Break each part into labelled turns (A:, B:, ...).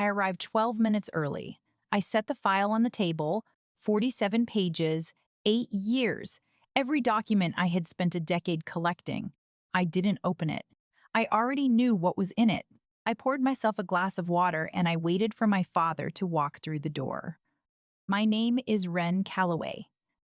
A: I arrived 12 minutes early. I set the file on the table, 47 pages, 8 years, every document I had spent a decade collecting. I didn't open it. I already knew what was in it. I poured myself a glass of water and I waited for my father to walk through the door. My name is Ren Calloway.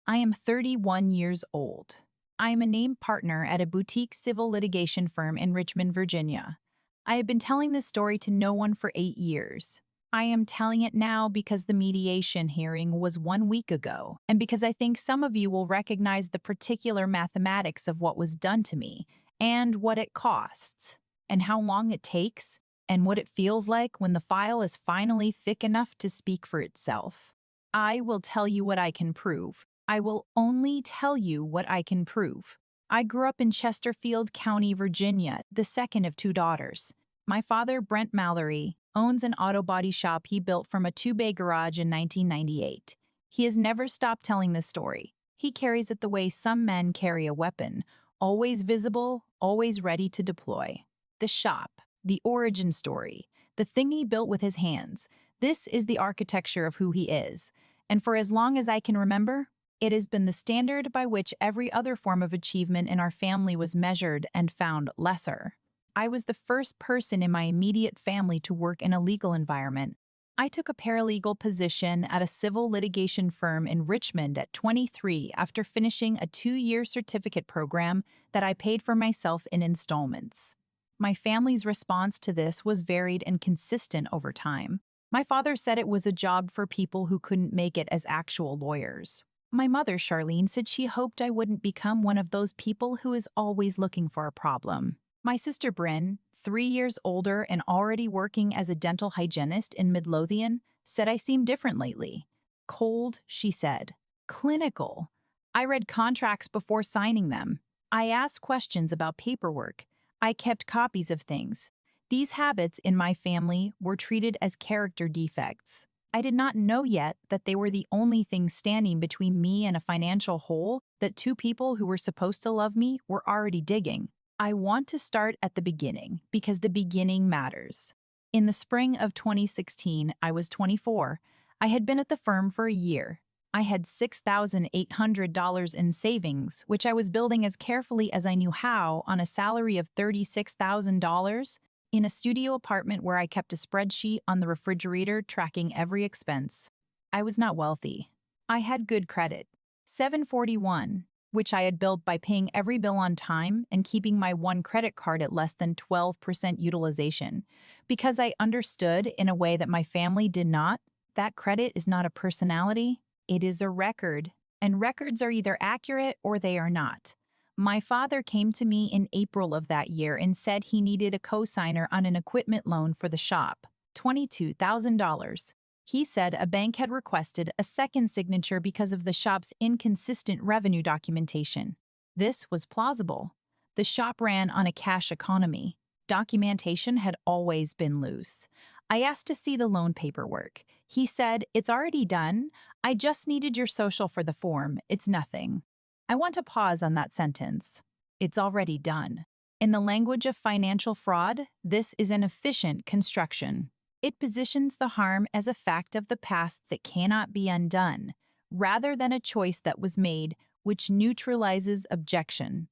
A: I am 31 years old. I am a named partner at a boutique civil litigation firm in Richmond, Virginia. I have been telling this story to no one for 8 years. I am telling it now because the mediation hearing was 1 week ago, and because I think some of you will recognize the particular mathematics of what was done to me, and what it costs, and how long it takes, and what it feels like when the file is finally thick enough to speak for itself. I will tell you what I can prove. I will only tell you what I can prove. I grew up in Chesterfield County, Virginia, the second of 2 daughters. My father, Brent Mallory, owns an auto body shop he built from a 2-bay garage in 1998. He has never stopped telling this story. He carries it the way some men carry a weapon, always visible, always ready to deploy. The shop, the origin story, the thing he built with his hands. This is the architecture of who he is. And for as long as I can remember, it has been the standard by which every other form of achievement in our family was measured and found lesser. I was the first person in my immediate family to work in a legal environment. I took a paralegal position at a civil litigation firm in Richmond at 23 after finishing a 2-year certificate program that I paid for myself in installments. My family's response to this was varied and consistent over time. My father said it was a job for people who couldn't make it as actual lawyers. My mother, Charlene, said she hoped I wouldn't become one of those people who is always looking for a problem. My sister Bryn, 3 years older and already working as a dental hygienist in Midlothian, said I seemed different lately. Cold, she said. Clinical. I read contracts before signing them. I asked questions about paperwork. I kept copies of things. These habits in my family were treated as character defects. I did not know yet that they were the only thing standing between me and a financial hole that 2 people who were supposed to love me were already digging. I want to start at the beginning because the beginning matters. In the spring of 2016, I was 24. I had been at the firm for a year. I had $6,800 in savings, which I was building as carefully as I knew how on a salary of $36,000 in a studio apartment where I kept a spreadsheet on the refrigerator tracking every expense. I was not wealthy. I had good credit. 741, which I had built by paying every bill on time and keeping my one credit card at less than 12% utilization. Because I understood in a way that my family did not, that credit is not a personality, it is a record. And records are either accurate or they are not. My father came to me in April of that year and said he needed a cosigner on an equipment loan for the shop, $22,000. He said a bank had requested a second signature because of the shop's inconsistent revenue documentation. This was plausible. The shop ran on a cash economy. Documentation had always been loose. I asked to see the loan paperwork. He said, "It's already done. I just needed your social for the form. It's nothing." I want to pause on that sentence. It's already done. In the language of financial fraud, this is an efficient construction. It positions the harm as a fact of the past that cannot be undone, rather than a choice that was made which neutralizes objection.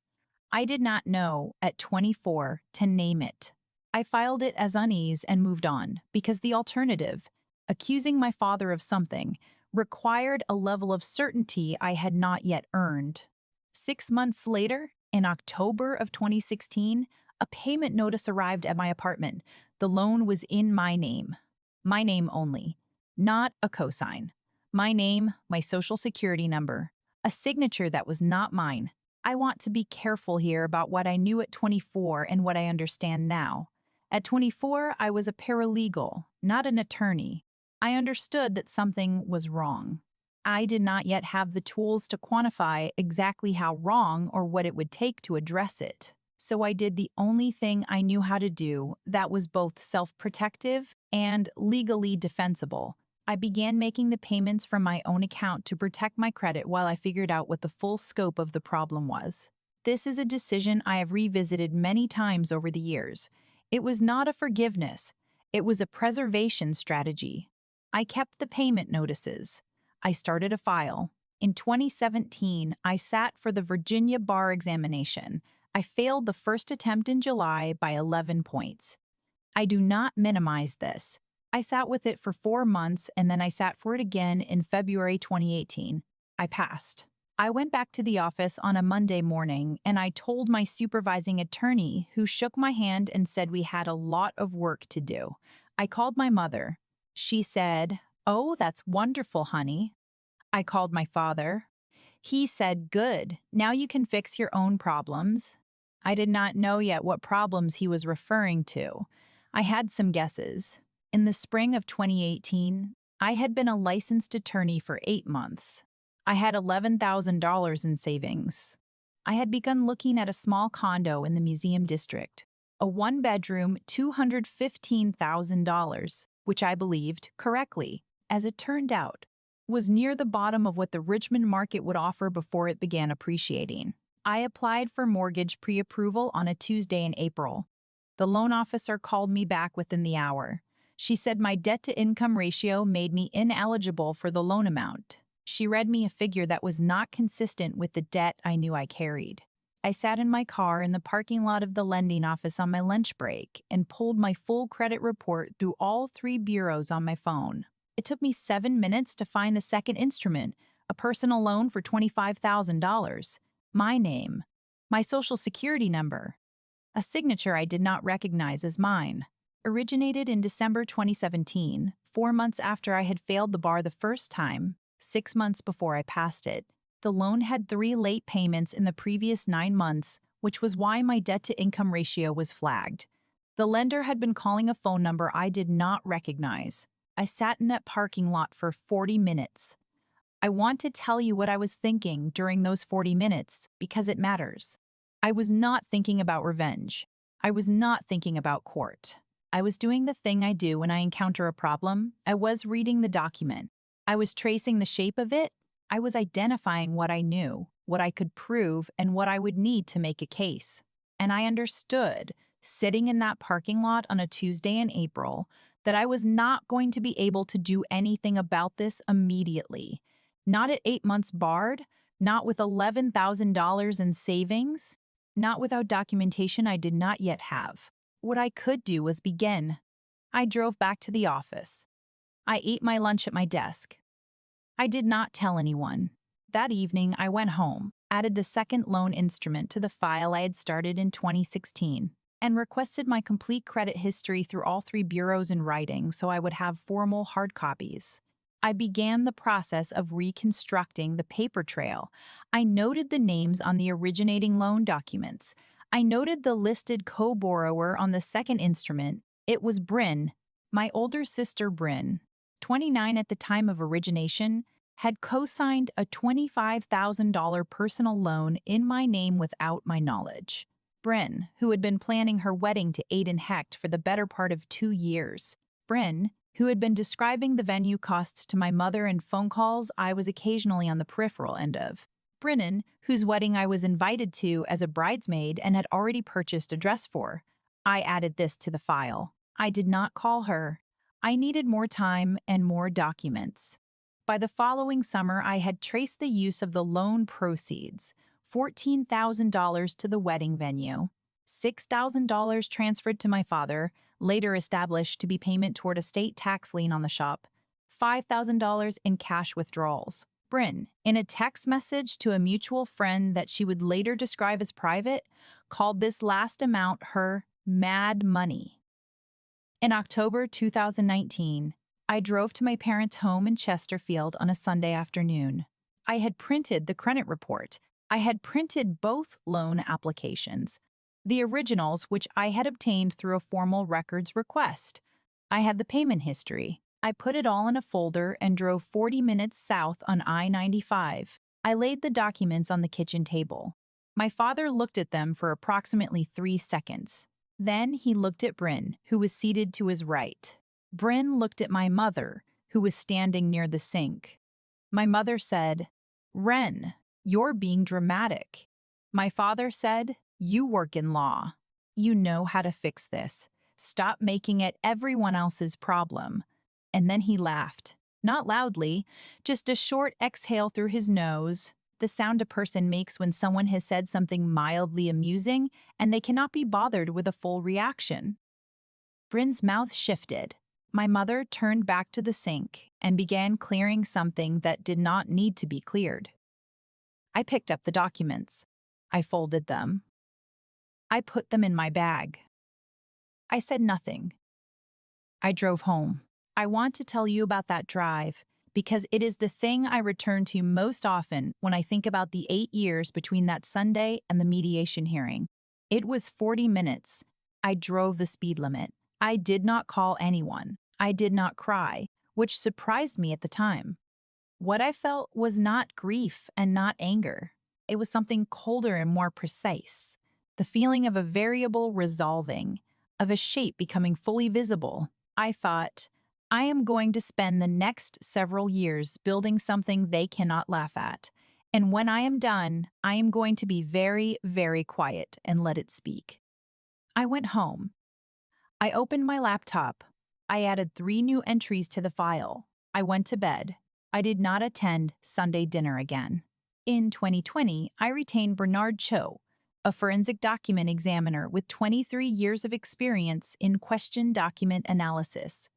A: I did not know, at 24, to name it. I filed it as unease and moved on, because the alternative, accusing my father of something, required a level of certainty I had not yet earned. 6 months later, in October of 2016, a payment notice arrived at my apartment. The loan was in my name only, not a cosign. My name, my social security number, a signature that was not mine. I want to be careful here about what I knew at 24 and what I understand now. At 24, I was a paralegal, not an attorney. I understood that something was wrong. I did not yet have the tools to quantify exactly how wrong or what it would take to address it. So I did the only thing I knew how to do that was both self-protective and legally defensible. I began making the payments from my own account to protect my credit while I figured out what the full scope of the problem was. This is a decision I have revisited many times over the years. It was not a forgiveness. It was a preservation strategy. I kept the payment notices. I started a file. In 2017, I sat for the Virginia bar examination. I failed the first attempt in July by 11 points. I do not minimize this. I sat with it for 4 months and then I sat for it again in February 2018. I passed. I went back to the office on a Monday morning and I told my supervising attorney, who shook my hand and said we had a lot of work to do. I called my mother. She said, "Oh, that's wonderful, honey." I called my father. He said, "Good, now you can fix your own problems." I did not know yet what problems he was referring to. I had some guesses. In the spring of 2018, I had been a licensed attorney for 8 months. I had $11,000 in savings. I had begun looking at a small condo in the museum district, a one-bedroom, $215,000, which I believed, correctly, as it turned out, was near the bottom of what the Richmond market would offer before it began appreciating. I applied for mortgage pre-approval on a Tuesday in April. The loan officer called me back within the hour. She said my debt-to-income ratio made me ineligible for the loan amount. She read me a figure that was not consistent with the debt I knew I carried. I sat in my car in the parking lot of the lending office on my lunch break and pulled my full credit report through all 3 bureaus on my phone. It took me 7 minutes to find the second instrument, a personal loan for $25,000. My name, my social security number, a signature I did not recognize as mine. Originated in December 2017, 4 months after I had failed the bar the first time, 6 months before I passed it. The loan had 3 late payments in the previous 9 months, which was why my debt-to-income ratio was flagged. The lender had been calling a phone number I did not recognize. I sat in that parking lot for 40 minutes. I want to tell you what I was thinking during those 40 minutes because it matters. I was not thinking about revenge. I was not thinking about court. I was doing the thing I do when I encounter a problem. I was reading the document. I was tracing the shape of it. I was identifying what I knew, what I could prove, and what I would need to make a case. And I understood, sitting in that parking lot on a Tuesday in April, that I was not going to be able to do anything about this immediately. Not at 8 months barred, not with $11,000 in savings, not without documentation I did not yet have. What I could do was begin. I drove back to the office. I ate my lunch at my desk. I did not tell anyone. That evening, I went home, added the second loan instrument to the file I had started in 2016, and requested my complete credit history through all 3 bureaus in writing so I would have formal hard copies. I began the process of reconstructing the paper trail. I noted the names on the originating loan documents. I noted the listed co-borrower on the second instrument. It was Bryn, my older sister Bryn, 29 at the time of origination, had co-signed a $25,000 personal loan in my name without my knowledge. Bryn, who had been planning her wedding to Aiden Hecht for the better part of 2 years. Bryn, who had been describing the venue costs to my mother in phone calls I was occasionally on the peripheral end of. Brennan, whose wedding I was invited to as a bridesmaid and had already purchased a dress for. I added this to the file. I did not call her. I needed more time and more documents. By the following summer, I had traced the use of the loan proceeds, $14,000 to the wedding venue, $6,000 transferred to my father, later established to be payment toward a state tax lien on the shop, $5,000 in cash withdrawals. Bryn, in a text message to a mutual friend that she would later describe as private, called this last amount her mad money. In October 2019, I drove to my parents' home in Chesterfield on a Sunday afternoon. I had printed the credit report. I had printed both loan applications, the originals which I had obtained through a formal records request. I had the payment history. I put it all in a folder and drove 40 minutes south on I-95. I laid the documents on the kitchen table. My father looked at them for approximately 3 seconds. Then he looked at Bryn, who was seated to his right. Bryn looked at my mother, who was standing near the sink. My mother said, "Wren, you're being dramatic." My father said, "You work in law. You know how to fix this. Stop making it everyone else's problem. And then he laughed. Not loudly, just a short exhale through his nose, the sound a person makes when someone has said something mildly amusing and they cannot be bothered with a full reaction. Bryn's mouth shifted. My mother turned back to the sink and began clearing something that did not need to be cleared. I picked up the documents. I folded them. I put them in my bag. I said nothing. I drove home. I want to tell you about that drive because it is the thing I return to most often when I think about the 8 years between that Sunday and the mediation hearing. It was 40 minutes. I drove the speed limit. I did not call anyone. I did not cry, which surprised me at the time. What I felt was not grief and not anger. It was something colder and more precise. The feeling of a variable resolving, of a shape becoming fully visible. I thought, I am going to spend the next several years building something they cannot laugh at. And when I am done, I am going to be very, very quiet and let it speak. I went home. I opened my laptop. I added 3 new entries to the file. I went to bed. I did not attend Sunday dinner again. In 2020, I retained Bernard Cho, a forensic document examiner with 23 years of experience in question document analysis.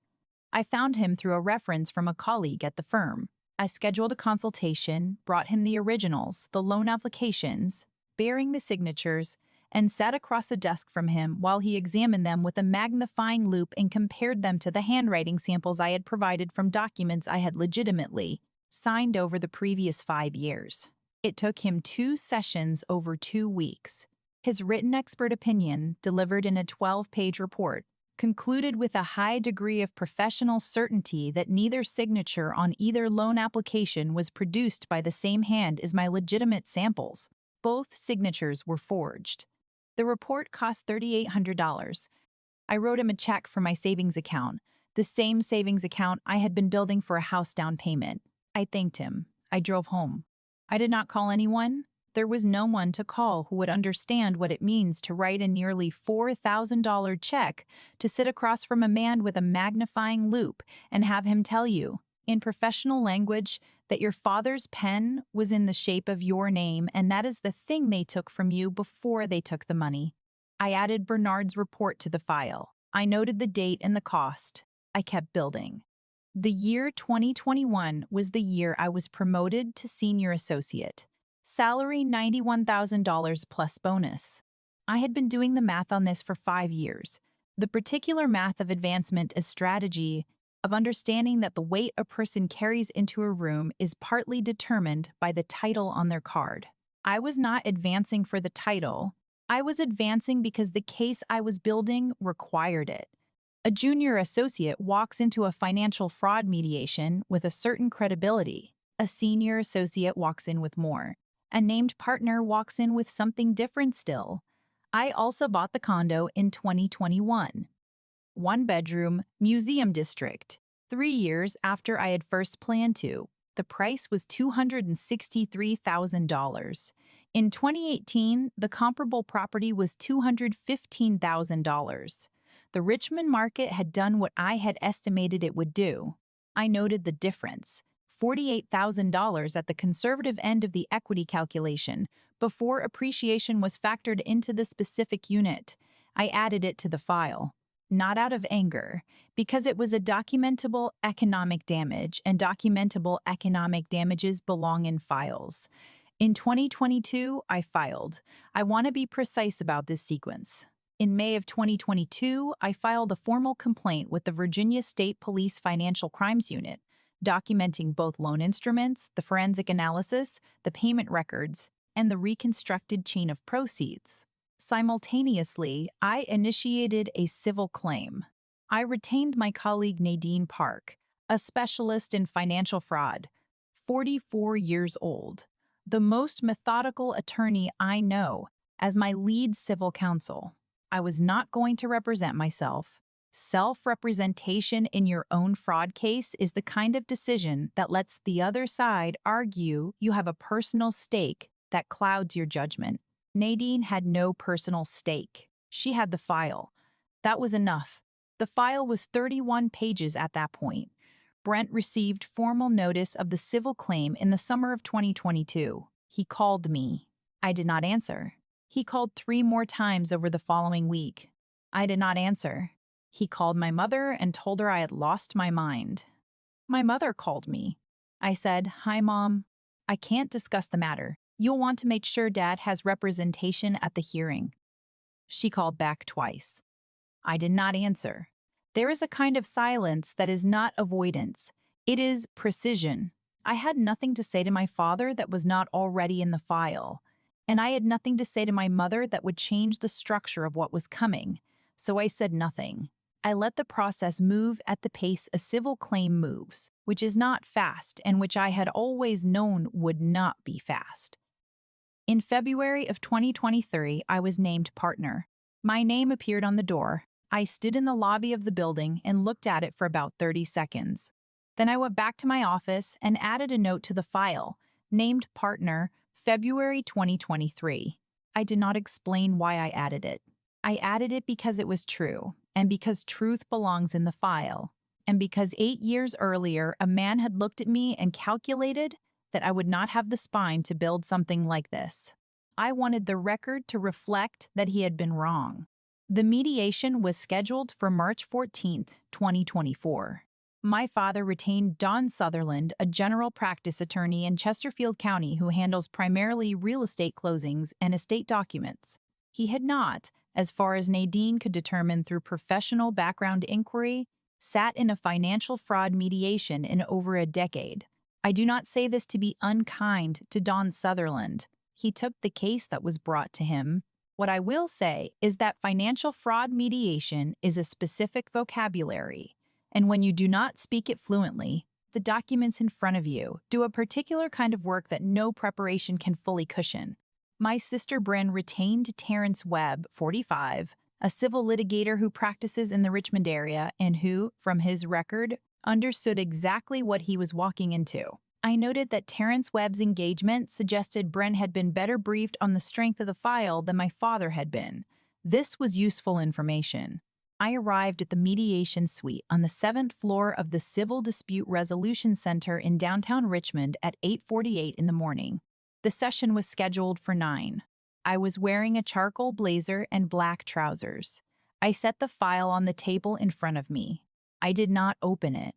A: I found him through a reference from a colleague at the firm. I scheduled a consultation, brought him the originals, the loan applications, bearing the signatures, and sat across a desk from him while he examined them with a magnifying loupe and compared them to the handwriting samples I had provided from documents I had legitimately signed over the previous 5 years. It took him 2 sessions over 2 weeks. His written expert opinion, delivered in a 12-page report, concluded with a high degree of professional certainty that neither signature on either loan application was produced by the same hand as my legitimate samples. Both signatures were forged. The report cost $3,800. I wrote him a check for my savings account, the same savings account I had been building for a house down payment. I thanked him. I drove home. I did not call anyone. There was no one to call who would understand what it means to write a nearly $4,000 check to sit across from a man with a magnifying loupe and have him tell you, in professional language, that your father's pen was in the shape of your name and that is the thing they took from you before they took the money. I added Bernard's report to the file. I noted the date and the cost. I kept building. The year 2021 was the year I was promoted to senior associate. Salary $91,000 plus bonus. I had been doing the math on this for 5 years. The particular math of advancement as strategy, of understanding that the weight a person carries into a room is partly determined by the title on their card. I was not advancing for the title. I was advancing because the case I was building required it. A junior associate walks into a financial fraud mediation with a certain credibility. A senior associate walks in with more. A named partner walks in with something different still. I also bought the condo in 2021. 1-bedroom, museum district. 3 years after I had first planned to. The price was $263,000. In 2018, the comparable property was $215,000. The Richmond market had done what I had estimated it would do. I noted the difference. $48,000 at the conservative end of the equity calculation, before appreciation was factored into the specific unit. I added it to the file. Not out of anger, because it was a documentable economic damage, and documentable economic damages belong in files. In 2022, I filed. I want to be precise about this sequence. In May of 2022, I filed a formal complaint with the Virginia State Police Financial Crimes Unit, documenting both loan instruments, the forensic analysis, the payment records, and the reconstructed chain of proceeds. Simultaneously, I initiated a civil claim. I retained my colleague Nadine Park, a specialist in financial fraud, 44 years old, the most methodical attorney I know, as my lead civil counsel. I was not going to represent myself. Self-representation in your own fraud case is the kind of decision that lets the other side argue you have a personal stake that clouds your judgment. Nadine had no personal stake. She had the file. That was enough. The file was 31 pages at that point. Brent received formal notice of the civil claim in the summer of 2022. He called me. I did not answer. He called 3 more times over the following week. I did not answer. He called my mother and told her I had lost my mind. My mother called me. I said, "Hi, Mom. I can't discuss the matter. You'll want to make sure Dad has representation at the hearing." She called back twice. I did not answer. There is a kind of silence that is not avoidance. It is precision. I had nothing to say to my father that was not already in the file, and I had nothing to say to my mother that would change the structure of what was coming, so I said nothing. I let the process move at the pace a civil claim moves, which is not fast and which I had always known would not be fast. In February of 2023, I was named partner. My name appeared on the door. I stood in the lobby of the building and looked at it for about 30 seconds. Then I went back to my office and added a note to the file, named partner, February 2023. I did not explain why I added it. I added it because it was true, and because truth belongs in the file, and because 8 years earlier a man had looked at me and calculated that I would not have the spine to build something like this. I wanted the record to reflect that he had been wrong. The mediation was scheduled for March 14th, 2024. My father retained Don Sutherland, a general practice attorney in Chesterfield County who handles primarily real estate closings and estate documents. He had not, as far as Nadine could determine through professional background inquiry, sat in a financial fraud mediation in over a decade. I do not say this to be unkind to Don Sutherland. He took the case that was brought to him. What I will say is that financial fraud mediation is a specific vocabulary, and when you do not speak it fluently, the documents in front of you do a particular kind of work that no preparation can fully cushion. My sister Bryn retained Terrence Webb, 45, a civil litigator who practices in the Richmond area and who, from his record, understood exactly what he was walking into. I noted that Terrence Webb's engagement suggested Bryn had been better briefed on the strength of the file than my father had been. This was useful information. I arrived at the mediation suite on the 7th floor of the Civil Dispute Resolution Center in downtown Richmond at 8:48 in the morning. The session was scheduled for 9. I was wearing a charcoal blazer and black trousers. I set the file on the table in front of me. I did not open it.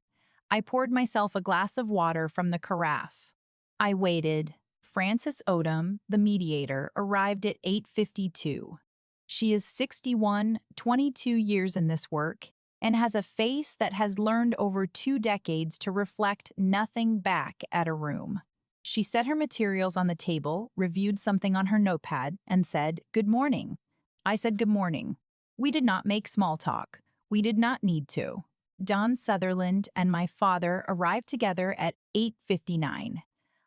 A: I poured myself a glass of water from the carafe. I waited. Frances Odom, the mediator, arrived at 8:52. She is 61, 22 years in this work, and has a face that has learned over 2 decades to reflect nothing back at a room. She set her materials on the table, reviewed something on her notepad, and said, "Good morning." I said good morning. We did not make small talk. We did not need to. Don Sutherland and my father arrived together at 8:59.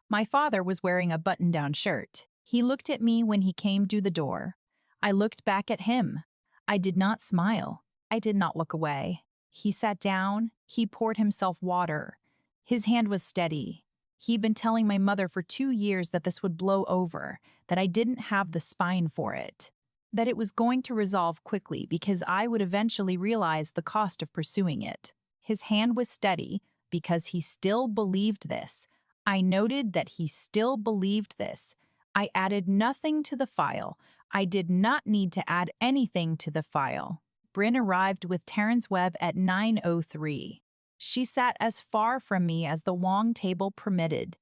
A: My father was wearing a button-down shirt. He looked at me when he came to the door. I looked back at him. I did not smile. I did not look away. He sat down. He poured himself water. His hand was steady. He'd been telling my mother for 2 years that this would blow over, that I didn't have the spine for it, that it was going to resolve quickly because I would eventually realize the cost of pursuing it. His hand was steady because he still believed this. I noted that he still believed this. I added nothing to the file. I did not need to add anything to the file. Bryn arrived with Terrence Webb at 9:03. She sat as far from me as the long table permitted.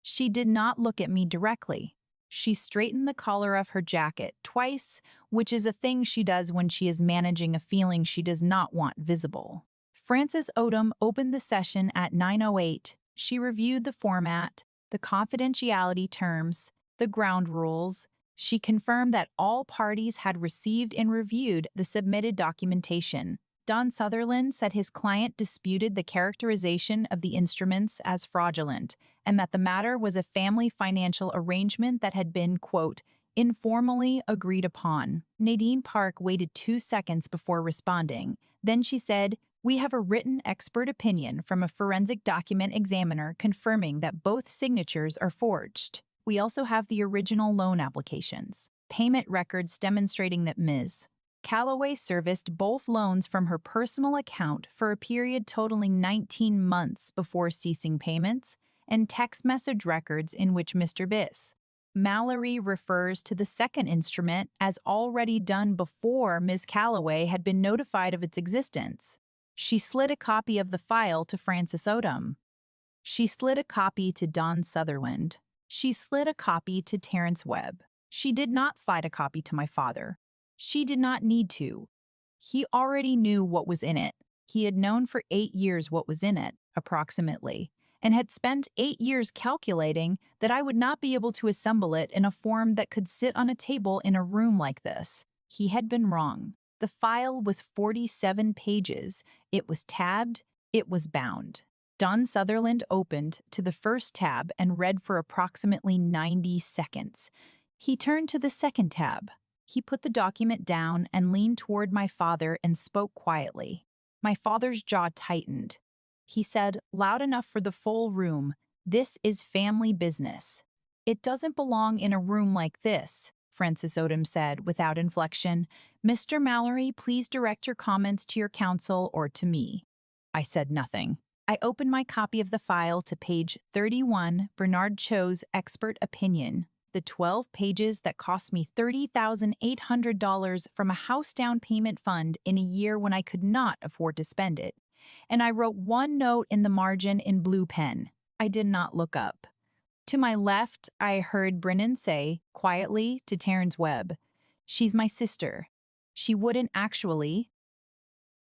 A: She did not look at me directly. She straightened the collar of her jacket twice, which is a thing she does when she is managing a feeling she does not want visible. Frances Odom opened the session at 9:08. She reviewed the format, the confidentiality terms, the ground rules. She confirmed that all parties had received and reviewed the submitted documentation. Don Sutherland said his client disputed the characterization of the instruments as fraudulent and that the matter was a family financial arrangement that had been, quote, informally agreed upon. Nadine Park waited 2 seconds before responding. Then she said, "We have a written expert opinion from a forensic document examiner confirming that both signatures are forged. We also have the original loan applications, payment records demonstrating that Ms. Calloway serviced both loans from her personal account for a period totaling 19 months before ceasing payments, and text message records in which Mr. Biss. Mallory refers to the second instrument as already done before Ms. Calloway had been notified of its existence. She slid a copy of the file to Francis Odom. She slid a copy to Don Sutherland. She slid a copy to Terrence Webb. She did not slide a copy to my father. She did not need to. He already knew what was in it. He had known for 8 years what was in it, approximately, and had spent 8 years calculating that I would not be able to assemble it in a form that could sit on a table in a room like this. He had been wrong. The file was 47 pages. It was tabbed. It was bound. Don Sutherland opened to the first tab and read for approximately 90 seconds. He turned to the second tab. He put the document down and leaned toward my father and spoke quietly. My father's jaw tightened. He said, loud enough for the full room, "This is family business." "It doesn't belong in a room like this," Francis Odom said without inflection. "Mr. Mallory, please direct your comments to your counsel or to me." I said nothing. I opened my copy of the file to page 31, Bernard Cho's expert opinion, the 12 pages that cost me $30,800 from a house down payment fund in a year when I could not afford to spend it. And I wrote one note in the margin in blue pen. I did not look up. To my left, I heard Brennan say, quietly, to Terrence Webb, "She's my sister. She wouldn't actually."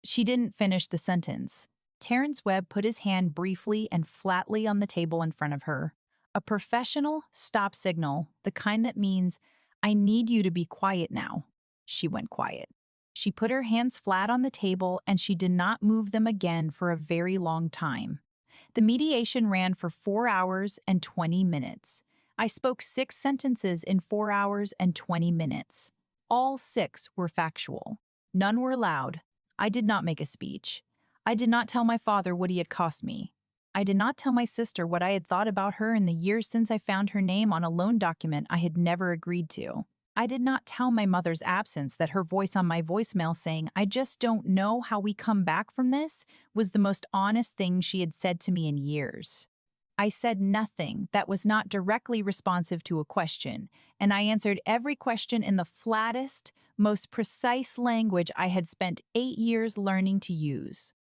A: She didn't finish the sentence. Terrence Webb put his hand briefly and flatly on the table in front of her. A professional stop signal, the kind that means, "I need you to be quiet now." She went quiet. She put her hands flat on the table and she did not move them again for a very long time. The mediation ran for 4 hours and 20 minutes. I spoke 6 sentences in 4 hours and 20 minutes. All 6 were factual. None were loud. I did not make a speech. I did not tell my father what he had cost me. I did not tell my sister what I had thought about her in the years since I found her name on a loan document I had never agreed to. I did not tell my mother's absence that her voice on my voicemail saying, "I just don't know how we come back from this," was the most honest thing she had said to me in years. I said nothing that was not directly responsive to a question, and I answered every question in the flattest, most precise language I had spent 8 years learning to use.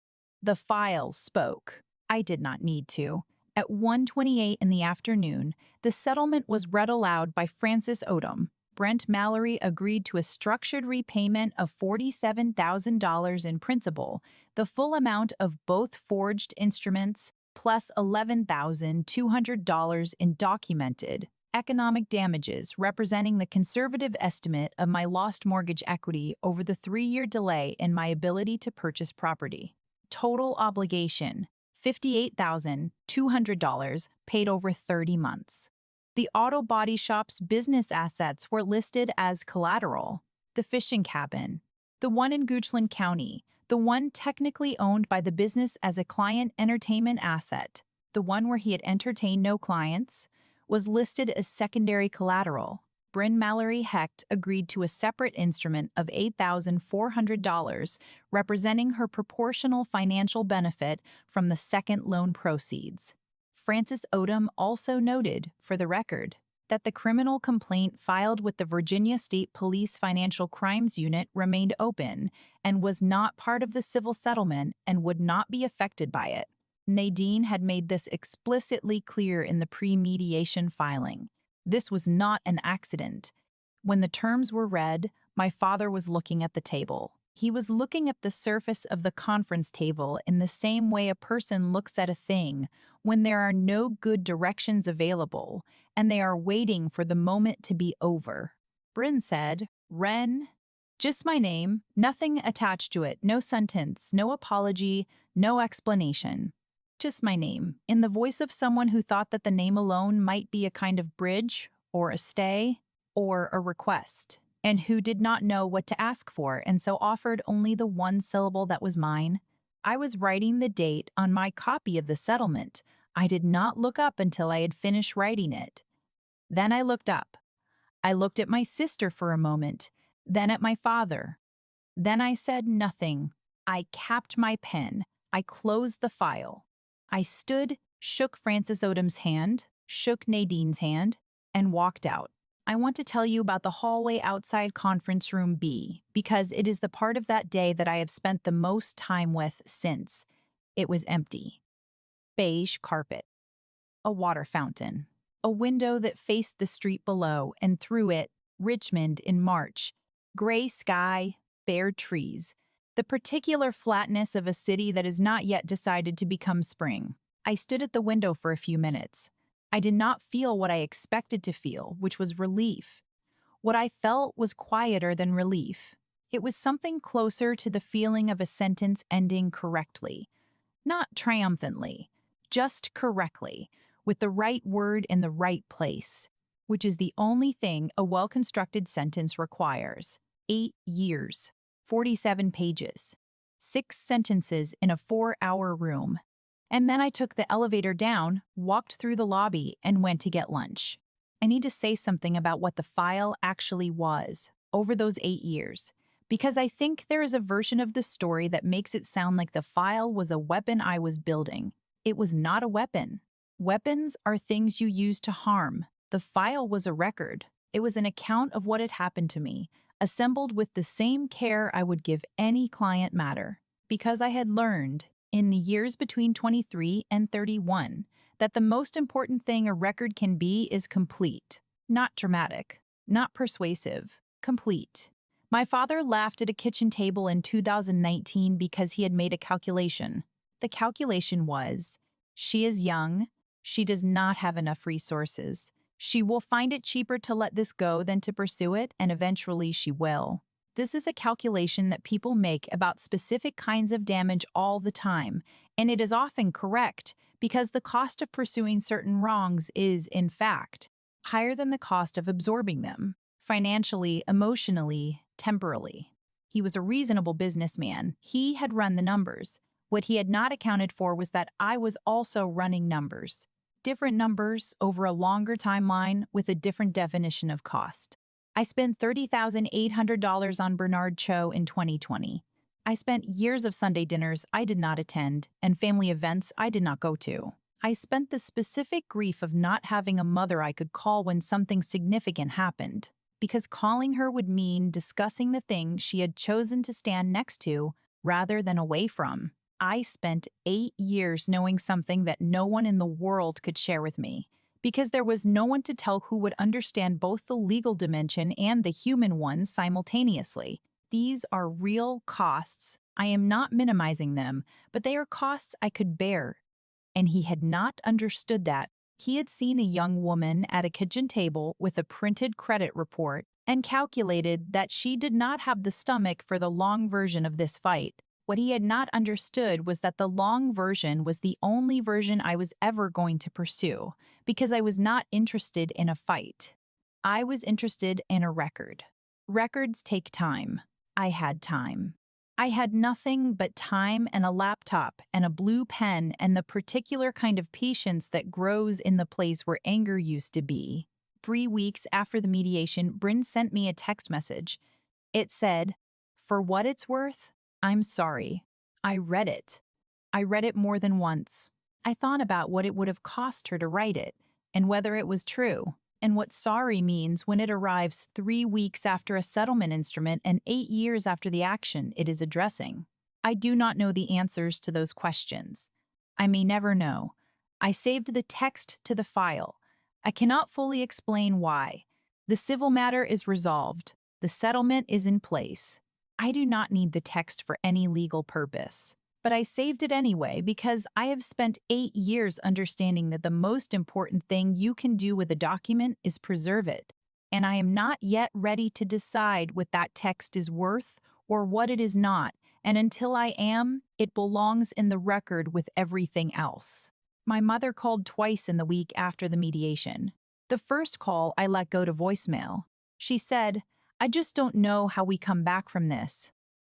A: The file spoke. I did not need to. At 1:28 in the afternoon, the settlement was read aloud by Francis Odom. Brent Mallory agreed to a structured repayment of $47,000 in principal, the full amount of both forged instruments, plus $11,200 in documented economic damages, representing the conservative estimate of my lost mortgage equity over the 3-year delay in my ability to purchase property. Total obligation, $58,200, paid over 30 months. The auto body shop's business assets were listed as collateral: the fishing cabin, the one in Goochland County, the one technically owned by the business as a client entertainment asset, the one where he had entertained no clients, was listed as secondary collateral. Bryn Mallory Hecht agreed to a separate instrument of $8,400, representing her proportional financial benefit from the second loan proceeds. Francis Odom also noted, for the record, that the criminal complaint filed with the Virginia State Police Financial Crimes Unit remained open and was not part of the civil settlement and would not be affected by it. Nadine had made this explicitly clear in the pre-mediation filing. This was not an accident. When the terms were read, my father was looking at the table. He was looking at the surface of the conference table in the same way a person looks at a thing when there are no good directions available and they are waiting for the moment to be over. Bryn said, "Ren, just my name, nothing attached to it, no sentence, no apology, no explanation. Just my name," in the voice of someone who thought that the name alone might be a kind of bridge or a stay or a request, and who did not know what to ask for and so offered only the one syllable that was mine. I was writing the date on my copy of the settlement. I did not look up until I had finished writing it. Then I looked up. I looked at my sister for a moment, then at my father. Then I said nothing. I capped my pen. I closed the file. I stood, shook Francis Odom's hand, shook Nadine's hand, and walked out. I want to tell you about the hallway outside Conference Room B because it is the part of that day that I have spent the most time with since. It was empty. Beige carpet, a water fountain, a window that faced the street below, and through it, Richmond in March. Gray sky, bare trees, the particular flatness of a city that is not yet decided to become spring. I stood at the window for a few minutes. I did not feel what I expected to feel, which was relief. What I felt was quieter than relief. It was something closer to the feeling of a sentence ending correctly. Not triumphantly, just correctly, with the right word in the right place, which is the only thing a well-constructed sentence requires. 8 years, 47 pages, 6 sentences in a 4-hour room. And then I took the elevator down, walked through the lobby, and went to get lunch. I need to say something about what the file actually was over those 8 years, because I think there is a version of the story that makes it sound like the file was a weapon I was building. It was not a weapon. Weapons are things you use to harm. The file was a record. It was an account of what had happened to me, assembled with the same care I would give any client matter, because I had learned, in the years between 23 and 31, that the most important thing a record can be is complete, not dramatic, not persuasive, complete. My father laughed at a kitchen table in 2019 because he had made a calculation. The calculation was, she is young, she does not have enough resources. She will find it cheaper to let this go than to pursue it, and eventually she will. This is a calculation that people make about specific kinds of damage all the time, and it is often correct because the cost of pursuing certain wrongs is, in fact, higher than the cost of absorbing them, financially, emotionally, temporally. He was a reasonable businessman. He had run the numbers. What he had not accounted for was that I was also running numbers. Different numbers over a longer timeline with a different definition of cost. I spent $30,800 on Bernard Cho in 2020. I spent years of Sunday dinners I did not attend and family events I did not go to. I spent the specific grief of not having a mother I could call when something significant happened, because calling her would mean discussing the thing she had chosen to stand next to rather than away from. I spent 8 years knowing something that no one in the world could share with me, because there was no one to tell who would understand both the legal dimension and the human one simultaneously. These are real costs. I am not minimizing them, but they are costs I could bear. And he had not understood that. He had seen a young woman at a kitchen table with a printed credit report and calculated that she did not have the stomach for the long version of this fight. What he had not understood was that the long version was the only version I was ever going to pursue, because I was not interested in a fight. I was interested in a record. Records take time. I had time. I had nothing but time and a laptop and a blue pen and the particular kind of patience that grows in the place where anger used to be. 3 weeks after the mediation, Bryn sent me a text message. It said, "For what it's worth, I'm sorry." I read it. I read it more than once. I thought about what it would have cost her to write it, and whether it was true, and what sorry means when it arrives 3 weeks after a settlement instrument and 8 years after the action it is addressing. I do not know the answers to those questions. I may never know. I saved the text to the file. I cannot fully explain why. The civil matter is resolved. The settlement is in place. I do not need the text for any legal purpose. But I saved it anyway because I have spent 8 years understanding that the most important thing you can do with a document is preserve it. And I am not yet ready to decide what that text is worth or what it is not. And until I am, it belongs in the record with everything else. My mother called twice in the week after the mediation. The first call I let go to voicemail. She said, "I just don't know how we come back from this."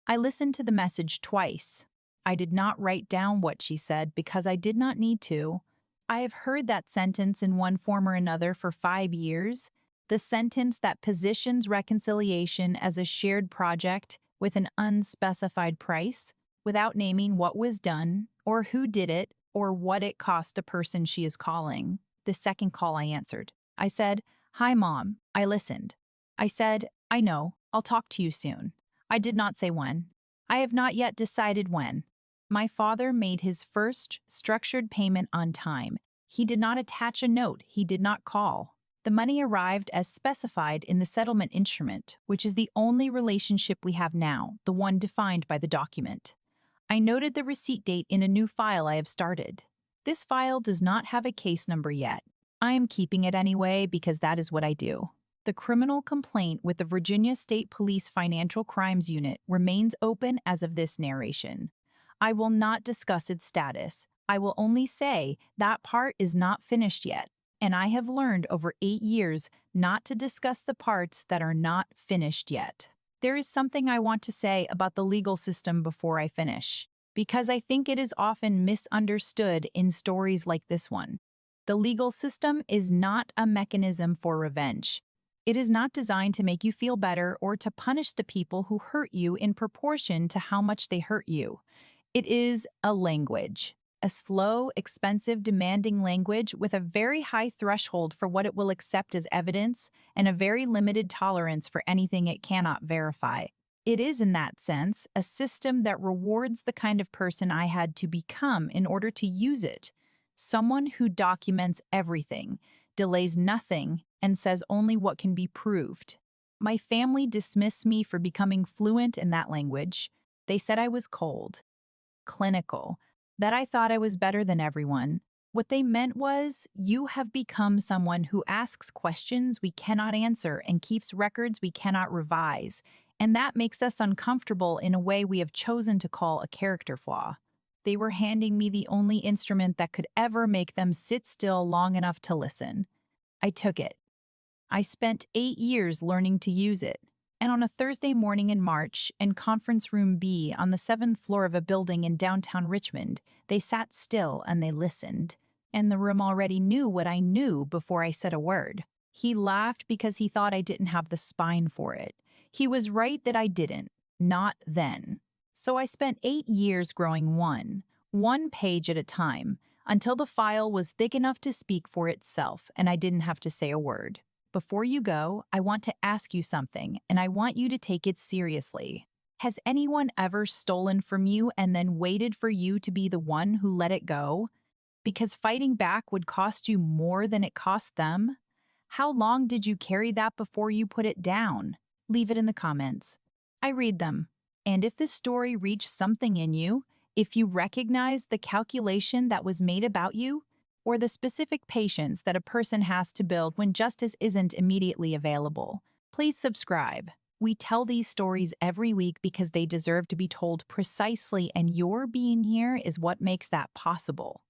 A: I listened to the message twice. I did not write down what she said because I did not need to. I have heard that sentence in one form or another for 5 years, the sentence that positions reconciliation as a shared project with an unspecified price, without naming what was done, or who did it, or what it cost the person she is calling. The second call I answered. I said, "Hi, Mom." I listened. I said, "I know. I'll talk to you soon." I did not say when. I have not yet decided when. My father made his first structured payment on time. He did not attach a note. He did not call. The money arrived as specified in the settlement instrument, which is the only relationship we have now, the one defined by the document. I noted the receipt date in a new file I have started. This file does not have a case number yet. I am keeping it anyway because that is what I do. The criminal complaint with the Virginia State Police Financial Crimes Unit remains open as of this narration. I will not discuss its status. I will only say that part is not finished yet, and I have learned over 8 years not to discuss the parts that are not finished yet. There is something I want to say about the legal system before I finish, because I think it is often misunderstood in stories like this one. The legal system is not a mechanism for revenge. It is not designed to make you feel better or to punish the people who hurt you in proportion to how much they hurt you. It is a language. A slow, expensive, demanding language with a very high threshold for what it will accept as evidence and a very limited tolerance for anything it cannot verify. It is, in that sense, a system that rewards the kind of person I had to become in order to use it. Someone who documents everything, delays nothing, and says only what can be proved. My family dismissed me for becoming fluent in that language. They said I was cold, clinical, that I thought I was better than everyone. What they meant was, you have become someone who asks questions we cannot answer and keeps records we cannot revise, and that makes us uncomfortable in a way we have chosen to call a character flaw. They were handing me the only instrument that could ever make them sit still long enough to listen. I took it. I spent 8 years learning to use it. And on a Thursday morning in March, in Conference Room B on the 7th floor of a building in downtown Richmond, they sat still and they listened. And the room already knew what I knew before I said a word. He laughed because he thought I didn't have the spine for it. He was right that I didn't. Not then. So I spent 8 years growing one page at a time, until the file was thick enough to speak for itself and I didn't have to say a word. Before you go, I want to ask you something, and I want you to take it seriously. Has anyone ever stolen from you and then waited for you to be the one who let it go? Because fighting back would cost you more than it cost them? How long did you carry that before you put it down? Leave it in the comments. I read them. And if this story reached something in you, if you recognize the calculation that was made about you, or the specific patience that a person has to build when justice isn't immediately available, please subscribe. We tell these stories every week because they deserve to be told precisely, and your being here is what makes that possible.